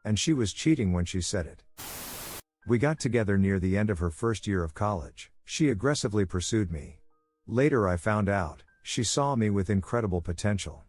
And she was cheating when she said it. We got together near the end of her first year of college. She aggressively pursued me. Later I found out, she saw me with incredible potential.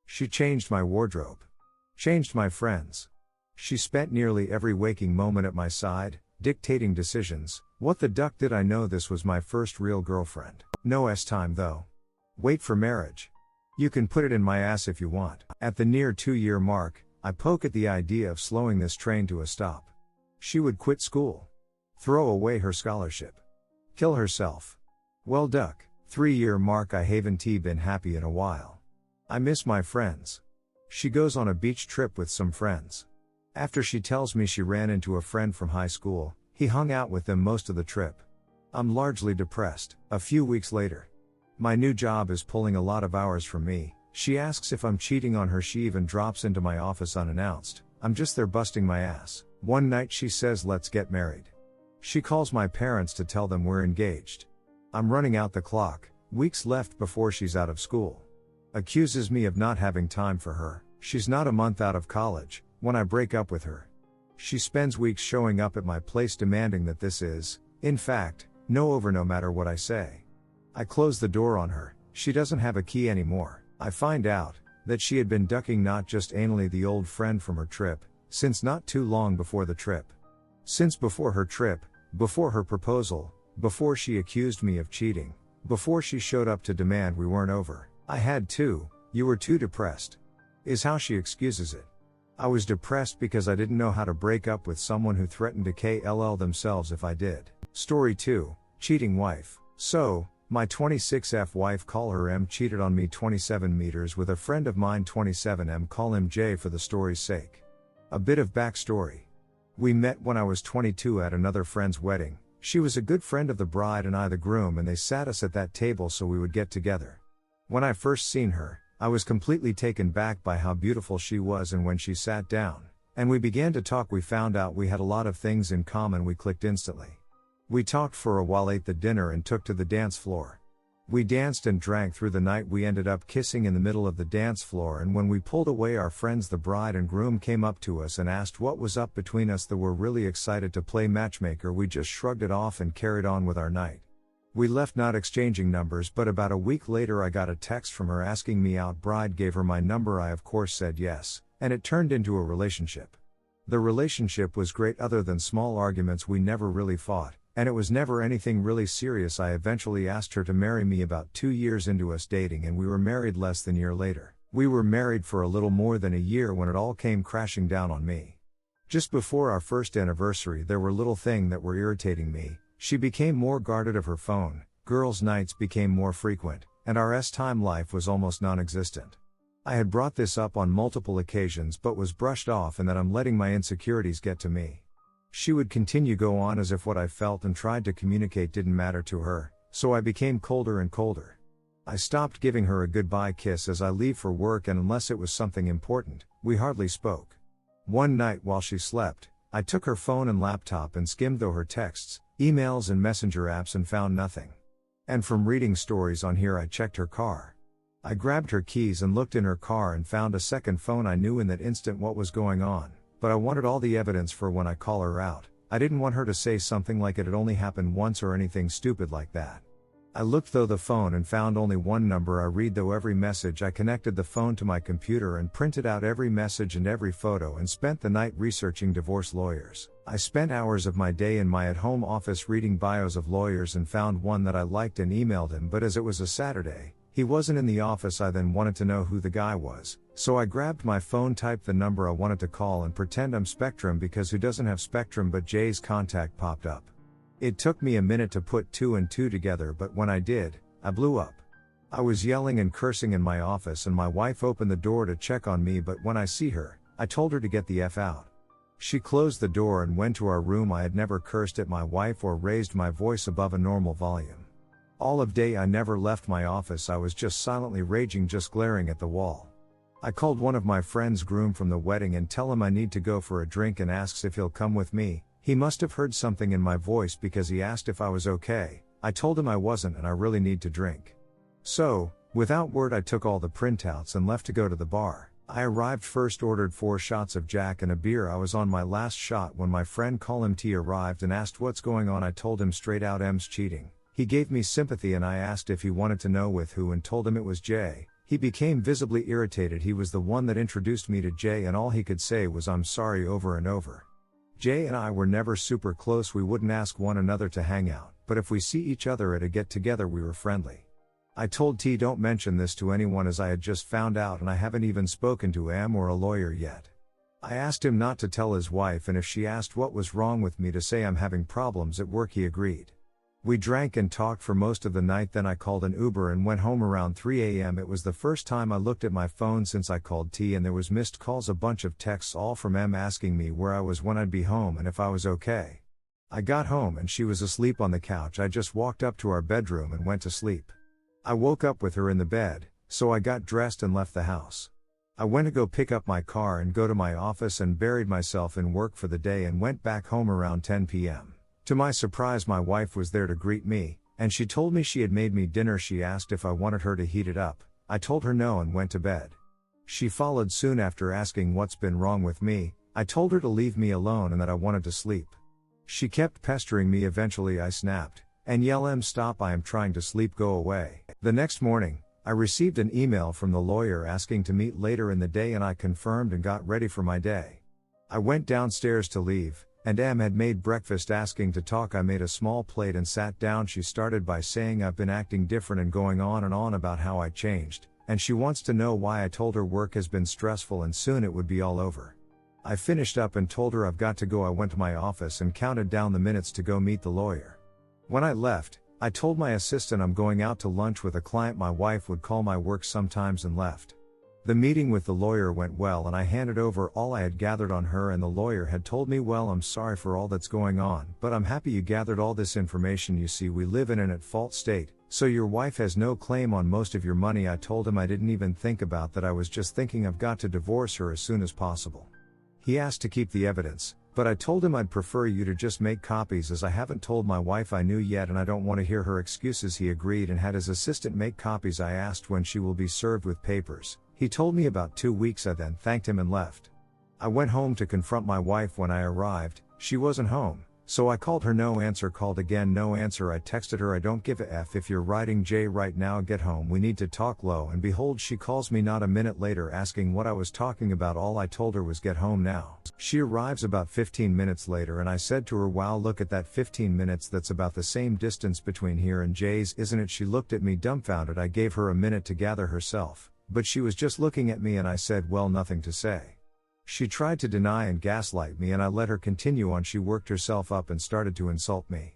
She changed my wardrobe. Changed my friends. She spent nearly every waking moment at my side, dictating decisions. What the duck did I know this was my first real girlfriend? No time though. Wait for marriage. You can put it in my ass if you want. At the near 2-year mark, I poke at the idea of slowing this train to a stop. She would quit school. Throw away her scholarship. Kill herself. Well duck, 3-year mark I haven't been happy in a while. I miss my friends. She goes on a beach trip with some friends. After she tells me she ran into a friend from high school, he hung out with them most of the trip. I'm largely depressed. A few weeks later. My new job is pulling a lot of hours from me. She asks if I'm cheating on her. She even drops into my office unannounced. I'm just there busting my ass. One night she says let's get married. She calls my parents to tell them we're engaged. I'm running out the clock, weeks left before she's out of school. Accuses me of not having time for her. She's not a month out of college, when I break up with her. She spends weeks showing up at my place demanding that this is, in fact, no matter what I say. I close the door on her. She doesn't have a key anymore. I find out that she had been ducking not just anally the old friend from her trip, since not too long before the trip. Since before her trip, before her proposal, before she accused me of cheating, before she showed up to demand we weren't over. I had to, you were too depressed. Is how she excuses it. I was depressed because I didn't know how to break up with someone who threatened to kill themselves if I did. Story 2, cheating wife. So, my 26F wife, call her M, cheated on me 27 meters with a friend of mine 27M, call him J for the story's sake. A bit of backstory. We met when I was 22 at another friend's wedding. She was a good friend of the bride and I the groom, and they sat us at that table so we would get together. When I first seen her, I was completely taken back by how beautiful she was, and when she sat down, and we began to talk, we found out we had a lot of things in common. We clicked instantly. We talked for a while, ate the dinner and took to the dance floor. We danced and drank through the night. We ended up kissing in the middle of the dance floor, and when we pulled away, our friends the bride and groom came up to us and asked what was up between us. They were really excited to play matchmaker. We just shrugged it off and carried on with our night. We left not exchanging numbers, but about a week later I got a text from her asking me out. Bride gave her my number. I of course said yes, and it turned into a relationship. The relationship was great. Other than small arguments, we never really fought, and it was never anything really serious. I eventually asked her to marry me about 2 years into us dating, and we were married less than a year later. We were married for a little more than a year when it all came crashing down on me. Just before our first anniversary, there were little things that were irritating me. She became more guarded of her phone, girls' nights became more frequent, and our time life was almost non-existent. I had brought this up on multiple occasions but was brushed off, and that I'm letting my insecurities get to me. She would continue go on as if what I felt and tried to communicate didn't matter to her, so I became colder and colder. I stopped giving her a goodbye kiss as I leave for work, and unless it was something important, we hardly spoke. One night while she slept, I took her phone and laptop and skimmed through her texts, emails and messenger apps and found nothing. And from reading stories on here, I checked her car. I grabbed her keys and looked in her car and found a second phone. I knew in that instant what was going on, but I wanted all the evidence for when I call her out. I didn't want her to say something like it had only happened once or anything stupid like that. I looked through the phone and found only one number. I read through every message. I connected the phone to my computer and printed out every message and every photo and spent the night researching divorce lawyers. I spent hours of my day in my at-home office reading bios of lawyers and found one that I liked and emailed him, but as it was a Saturday, he wasn't in the office. I then wanted to know who the guy was, so I grabbed my phone, typed the number I wanted to call and pretend I'm Spectrum, because who doesn't have Spectrum, but Jay's contact popped up. It took me a minute to put 2 and 2 together, but when I did, I blew up. I was yelling and cursing in my office, and my wife opened the door to check on me, but when I see her, I told her to get the F out. She closed the door and went to our room. I had never cursed at my wife or raised my voice above a normal volume. All of day I never left my office. I was just silently raging, just glaring at the wall. I called one of my friend's groom from the wedding and tell him I need to go for a drink and asks if he'll come with me. He must have heard something in my voice because he asked if I was okay. I told him I wasn't and I really need to drink. So, without word, I took all the printouts and left to go to the bar. I arrived first, ordered 4 shots of Jack and a beer. I was on my last shot when my friend call him T arrived and asked what's going on. I told him straight out M's cheating. He gave me sympathy and I asked if he wanted to know with who and told him it was Jay. He became visibly irritated. He was the one that introduced me to Jay and all he could say was I'm sorry over and over. Jay and I were never super close. We wouldn't ask one another to hang out, but if we see each other at a get together we were friendly. I told T don't mention this to anyone as I had just found out and I haven't even spoken to M or a lawyer yet. I asked him not to tell his wife and if she asked what was wrong with me to say I'm having problems at work. He agreed. We drank and talked for most of the night, then I called an Uber and went home around 3 a.m. It was the first time I looked at my phone since I called T and there was missed calls, a bunch of texts all from M asking me where I was, when I'd be home and if I was okay. I got home and she was asleep on the couch. I just walked up to our bedroom and went to sleep. I woke up with her in the bed, so I got dressed and left the house. I went to go pick up my car and go to my office and buried myself in work for the day and went back home around 10 p.m. To my surprise, my wife was there to greet me, and she told me she had made me dinner. She asked if I wanted her to heat it up. I told her no and went to bed. She followed soon after asking what's been wrong with me. I told her to leave me alone and that I wanted to sleep. She kept pestering me. Eventually I snapped and yelled, stop, I am trying to sleep, go away. The next morning, I received an email from the lawyer asking to meet later in the day and I confirmed and got ready for my day. I went downstairs to leave, and M had made breakfast asking to talk. I made a small plate and sat down. She started by saying I've been acting different and going on and on about how I changed, and she wants to know why. I told her work has been stressful and soon it would be all over. I finished up and told her I've got to go. I went to my office and counted down the minutes to go meet the lawyer. When I left, I told my assistant I'm going out to lunch with a client. My wife would call my work sometimes and left. The meeting with the lawyer went well and I handed over all I had gathered on her, and the lawyer had told me, well, I'm sorry for all that's going on, but I'm happy you gathered all this information. You see, we live in an at-fault state, so your wife has no claim on most of your money. I told him I didn't even think about that. I was just thinking I've got to divorce her as soon as possible. He asked to keep the evidence, but I told him I'd prefer you to just make copies as I haven't told my wife I knew yet and I don't want to hear her excuses. He agreed and had his assistant make copies. I asked when she will be served with papers. He told me about 2 weeks. I then thanked him and left. I went home to confront my wife. When I arrived, she wasn't home, so I called her, no answer. Called again, no answer. I texted her, I don't give a F if you're writing Jay right now, get home, we need to talk. Lo and behold, she calls me not a minute later asking what I was talking about. All I told her was get home now. She arrives about 15 minutes later and I said to her, wow, look at that, 15 minutes, that's about the same distance between here and Jay's, isn't it? She looked at me dumbfounded. I gave her a minute to gather herself, but she was just looking at me and I said, well, nothing to say. She tried to deny and gaslight me and I let her continue on. She worked herself up and started to insult me.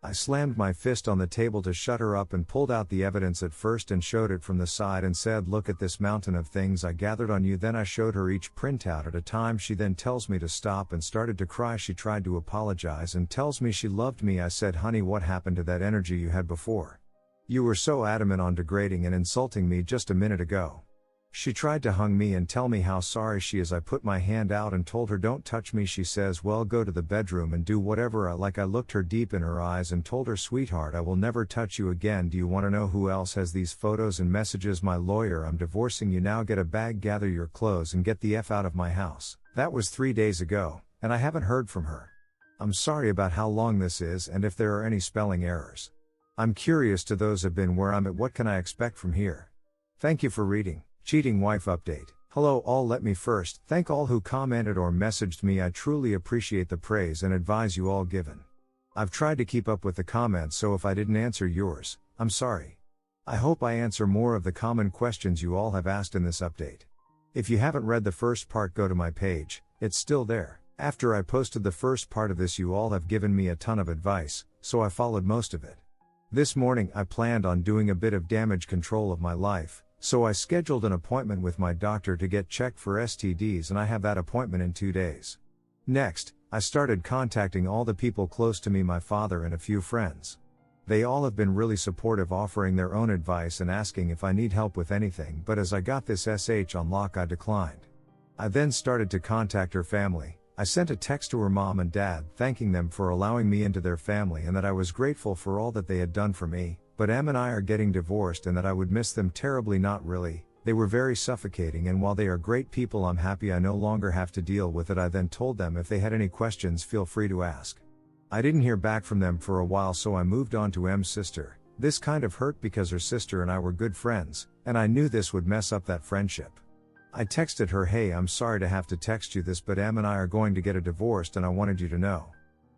I slammed my fist on the table to shut her up and pulled out the evidence at first and showed it from the side and said, look at this mountain of things I gathered on you. Then I showed her each printout at a time. She then tells me to stop and started to cry. She tried to apologize and tells me she loved me. I said, honey, what happened to that energy you had before? You were so adamant on degrading and insulting me just a minute ago. She tried to hug me and tell me how sorry she is. I put my hand out and told her don't touch me. She says, well, go to the bedroom and do whatever I like. I looked her deep in her eyes and told her, sweetheart, I will never touch you again. Do you want to know who else has these photos and messages? My lawyer. I'm divorcing you now. Get a bag, gather your clothes and get the F out of my house. That was 3 days ago, and I haven't heard from her. I'm sorry about how long this is and if there are any spelling errors. I'm curious to those have been where I'm at. What can I expect from here? Thank you for reading. Cheating Wife Update. Hello all, let me first thank all who commented or messaged me. I truly appreciate the praise and advice you all given. I've tried to keep up with the comments, so if I didn't answer yours, I'm sorry. I hope I answer more of the common questions you all have asked in this update. If you haven't read the first part, go to my page, it's still there. After I posted the first part of this, you all have given me a ton of advice, so I followed most of it. This morning I planned on doing a bit of damage control of my life, so I scheduled an appointment with my doctor to get checked for STDs, and I have that appointment in 2 days. Next, I started contacting all the people close to me, my father and a few friends. They all have been really supportive, offering their own advice and asking if I need help with anything, but as I got this SH on lock, I declined. I then started to contact her family. I sent a text to her mom and dad thanking them for allowing me into their family and that I was grateful for all that they had done for me, but Em and I are getting divorced and that I would miss them terribly. Not really, They were very suffocating, and while they are great people, I'm happy I no longer have to deal with it. I then told them if they had any questions, feel free to ask. I didn't hear back from them for a while, so I moved on to M's sister. This kind of hurt because her sister and I were good friends, and I knew this would mess up that friendship. I texted her, hey, I'm sorry to have to text you this, but Em and I are going to get a divorce and I wanted you to know.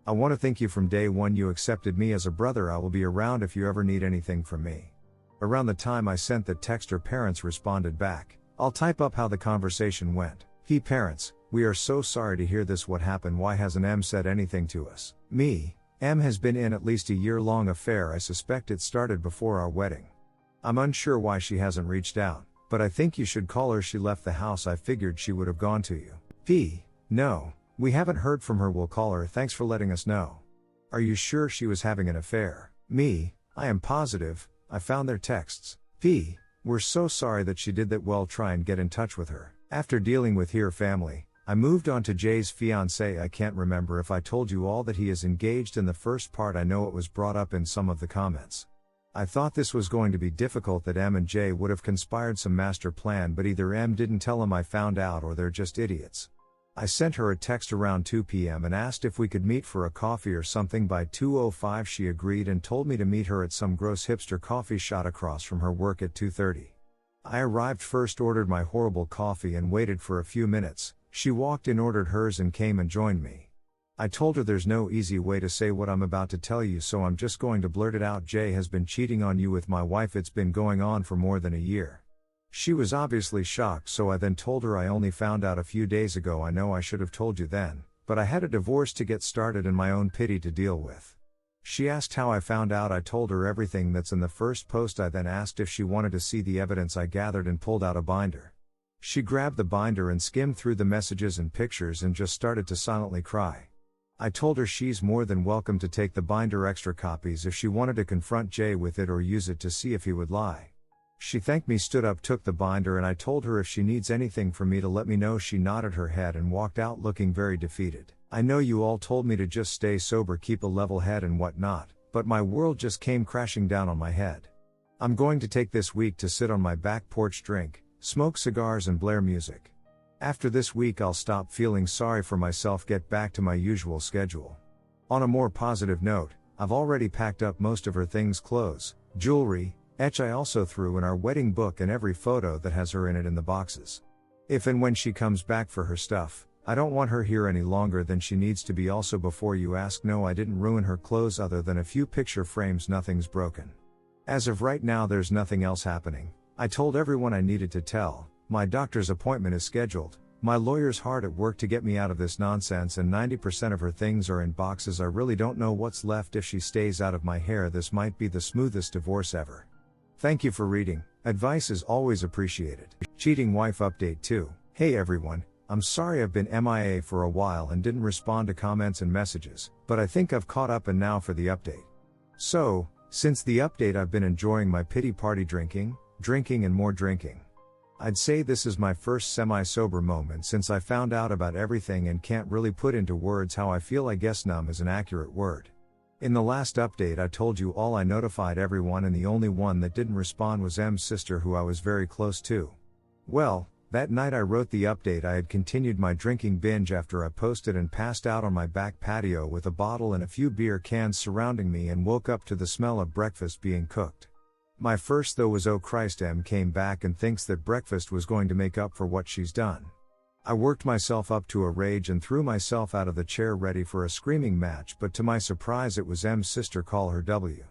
I want to thank you from day one. You accepted me as a brother. I will be around if you ever need anything from me. Around the time I sent that text, her parents responded back. I'll type up how the conversation went. He parents, we are so sorry to hear this. What happened? Why hasn't Em said anything to us? Me, Em has been in at least a year-long affair. I suspect it started before our wedding. I'm unsure why she hasn't reached out, but I think you should call her. She left the house. I figured she would have gone to you. P. No, we haven't heard from her. We'll call her. Thanks for letting us know. Are you sure she was having an affair? Me, I am positive. I found their texts. P. We're so sorry that she did that. Well, try and get in touch with her. After dealing with her family, I moved on to Jay's fiancé. I can't remember if I told you all that he is engaged in the first part. I know it was brought up in some of the comments. I thought this was going to be difficult, that Em and Jay would have conspired some master plan, but either Em didn't tell him I found out, or they're just idiots. I sent her a text around 2 p.m. and asked if we could meet for a coffee or something by 2:05. She agreed and told me to meet her at some gross hipster coffee shop across from her work at 2:30. I arrived first, ordered my horrible coffee and waited for a few minutes. She walked in, ordered hers and came and joined me. I told her there's no easy way to say what I'm about to tell you, so I'm just going to blurt it out. Jay has been cheating on you with my wife. It's been going on for more than a year. She was obviously shocked, so I then told her I only found out a few days ago. I know I should have told you then, but I had a divorce to get started and my own pity to deal with. She asked how I found out. I told her everything that's in the first post. I then asked if she wanted to see the evidence I gathered and pulled out a binder. She grabbed the binder and skimmed through the messages and pictures and just started to silently cry. I told her she's more than welcome to take the binder, extra copies, if she wanted to confront Jay with it or use it to see if he would lie. She thanked me, stood up, took the binder, and I told her if she needs anything from me to let me know. She nodded her head and walked out looking very defeated. I know you all told me to just stay sober, keep a level head and whatnot, but my world just came crashing down on my head. I'm going to take this week to sit on my back porch, drink, smoke cigars and blare music. After this week I'll stop feeling sorry for myself, get back to my usual schedule. On a more positive note, I've already packed up most of her things, clothes, jewelry, etch. I also threw in our wedding book and every photo that has her in it in the boxes. If and when she comes back for her stuff, I don't want her here any longer than she needs to be. Also, before you ask, no, I didn't ruin her clothes other than a few picture frames. Nothing's broken. As of right now there's nothing else happening. I told everyone I needed to tell. My doctor's appointment is scheduled. My lawyer's hard at work to get me out of this nonsense, and 90% of her things are in boxes. I really don't know what's left if she stays out of my hair. This might be the smoothest divorce ever. Thank you for reading. Advice is always appreciated. Cheating wife update 2. Hey everyone, I'm sorry I've been MIA for a while and didn't respond to comments and messages, but I think I've caught up and now for the update. So, since the update I've been enjoying my pity party, drinking and more drinking. I'd say this is my first semi-sober moment since I found out about everything and can't really put into words how I feel. I guess numb is an accurate word. In the last update I told you all I notified everyone, and the only one that didn't respond was M's sister, who I was very close to. Well, that night I wrote the update. I had continued my drinking binge after I posted and passed out on my back patio with a bottle and a few beer cans surrounding me, and woke up to the smell of breakfast being cooked. My first thought was, oh Christ, Em came back and thinks that breakfast was going to make up for what she's done. I worked myself up to a rage and threw myself out of the chair ready for a screaming match, but to my surprise it was M's sister. Call her W.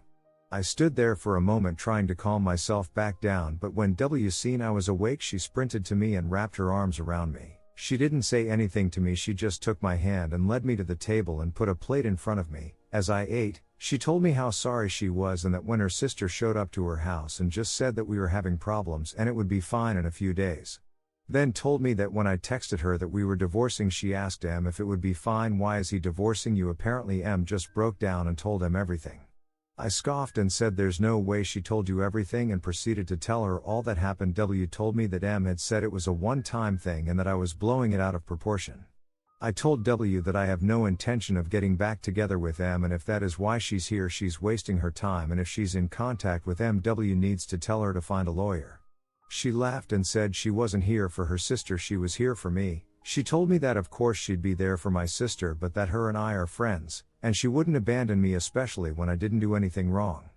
I stood there for a moment trying to calm myself back down, but when W seen I was awake, she sprinted to me and wrapped her arms around me. She didn't say anything to me, she just took my hand and led me to the table and put a plate in front of me. As I ate, she told me how sorry she was and that when her sister showed up to her house and just said that we were having problems and it would be fine in a few days. Then told me that when I texted her that we were divorcing, she asked Em if it would be fine. Why is he divorcing you? Apparently Em just broke down and told him everything. I scoffed and said there's no way she told you everything, and proceeded to tell her all that happened. W told me that Em had said it was a one-time thing and that I was blowing it out of proportion. I told W that I have no intention of getting back together with Em, and if that is why she's here, she's wasting her time, and if she's in contact with M, W needs to tell her to find a lawyer. She laughed and said she wasn't here for her sister, she was here for me. She told me that of course she'd be there for my sister, but that her and I are friends, and she wouldn't abandon me, especially when I didn't do anything wrong.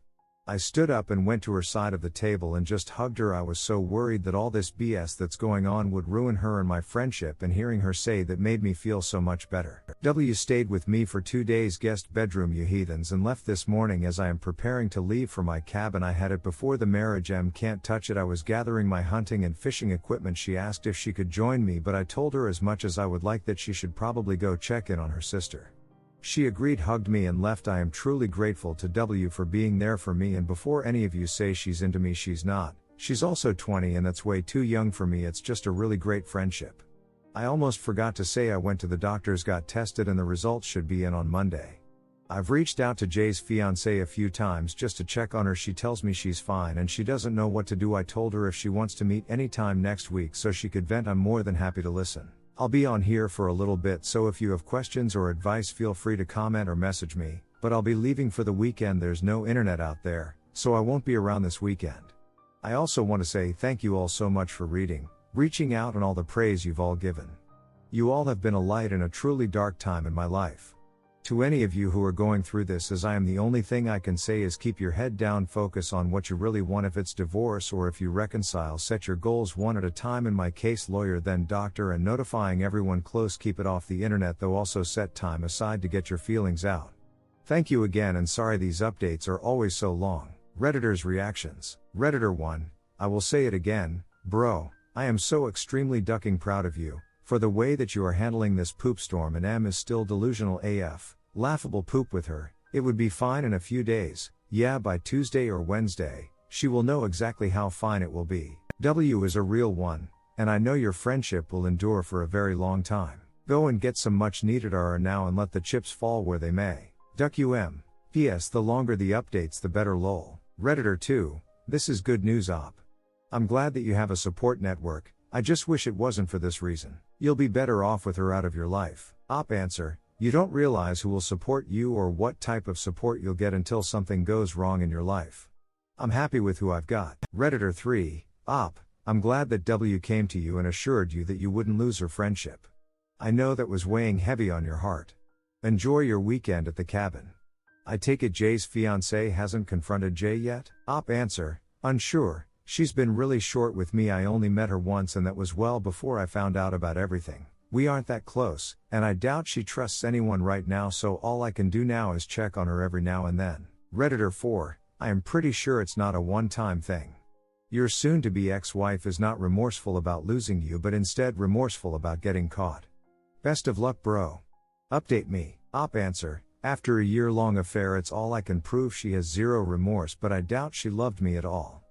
I stood up and went to her side of the table and just hugged her. I was so worried that all this BS that's going on would ruin her and my friendship, and hearing her say that made me feel so much better. W stayed with me for 2 days, guest bedroom, you heathens, and left this morning as I am preparing to leave for my cabin. I had it before the marriage. Can't touch it. I was gathering my hunting and fishing equipment. She asked if she could join me, but I told her as much as I would like that she should probably go check in on her sister. She agreed, hugged me, and left. I am truly grateful to W for being there for me, and before any of you say she's into me, she's not. She's also 20 and that's way too young for me. It's just a really great friendship. I almost forgot to say I went to the doctors, got tested, and the results should be in on Monday. I've reached out to Jay's fiancée a few times just to check on her. She tells me she's fine and she doesn't know what to do. I told her if she wants to meet anytime next week so she could vent, I'm more than happy to listen. I'll be on here for a little bit, so if you have questions or advice, feel free to comment or message me, but I'll be leaving for the weekend. There's no internet out there, so I won't be around this weekend. I also want to say thank you all so much for reaching out, and all the praise you've all given. You all have been a light in a truly dark time in my life. To any of you who are going through this as I am, the only thing I can say is keep your head down, focus on what you really want. If it's divorce or if you reconcile, set your goals one at a time. In my case, lawyer, then doctor, and notifying everyone close. Keep it off the internet though, also set time aside to get your feelings out. Thank you again, and sorry these updates are always so long. Redditors' reactions. Redditor 1, I will say it again, bro, I am so extremely ducking proud of you for the way that you are handling this poop storm, and M is still delusional AF. Laughable poop with her. It would be fine in a few days. Yeah, by Tuesday or Wednesday, she will know exactly how fine it will be. W is a real one, and I know your friendship will endure for a very long time. Go and get some much needed RR now and let the chips fall where they may. Duck UM. P.S. The longer the updates the better, lol. Redditor 2, this is good news op. I'm glad that you have a support network. I just wish it wasn't for this reason. You'll be better off with her out of your life. Op answer. You don't realize who will support you or what type of support you'll get until something goes wrong in your life. I'm happy with who I've got. Redditor 3, Op, I'm glad that W came to you and assured you that you wouldn't lose her friendship. I know that was weighing heavy on your heart. Enjoy your weekend at the cabin. I take it Jay's fiancée hasn't confronted Jay yet? Op answer, unsure, she's been really short with me. I only met her once and that was well before I found out about everything. We aren't that close, and I doubt she trusts anyone right now, so all I can do now is check on her every now and then. Redditor 4, I am pretty sure it's not a one-time thing. Your soon-to-be ex-wife is not remorseful about losing you but instead remorseful about getting caught. Best of luck, bro. Update me. Op answer, after a year-long affair it's all I can prove. She has zero remorse, but I doubt she loved me at all.